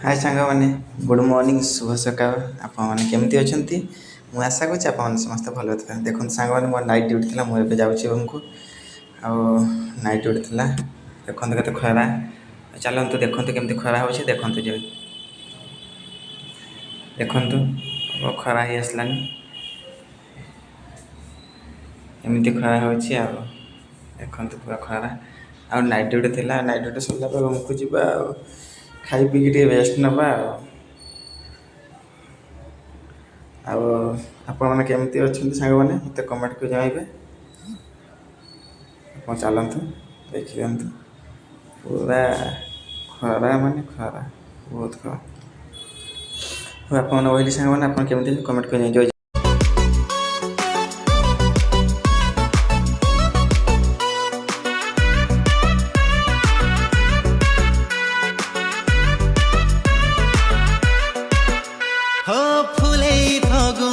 हाय सांग मैंने good morning शुभ सकाळ आपने केमती अच्छा मुझे आशा करुँच आपने समस्त भल थे देखो सांग मैंने मोर नाइट ड्यूटी थी मुझे जाऊँगी रूम को आउ नाइट ड्यूटी थी देखो के खरा चलते देखते केमती खरा हो देखते जो देखु खरा ही आसलानी एमती खरा हो देखते पूरा खरा आ नाइट ड्यूटी थी नाइट ड्यूटी सरला रूम को जी खाई पी रेस्ट नवा आपने केमती अच्छा सांग मैंने मत कमेंट को जनइबे आप चलतु देख दिंतु पूरा खरा माने खरा बहुत खरा आपने वही सांग मैंने आप केमती कमेंट को जय हो फुलै फगु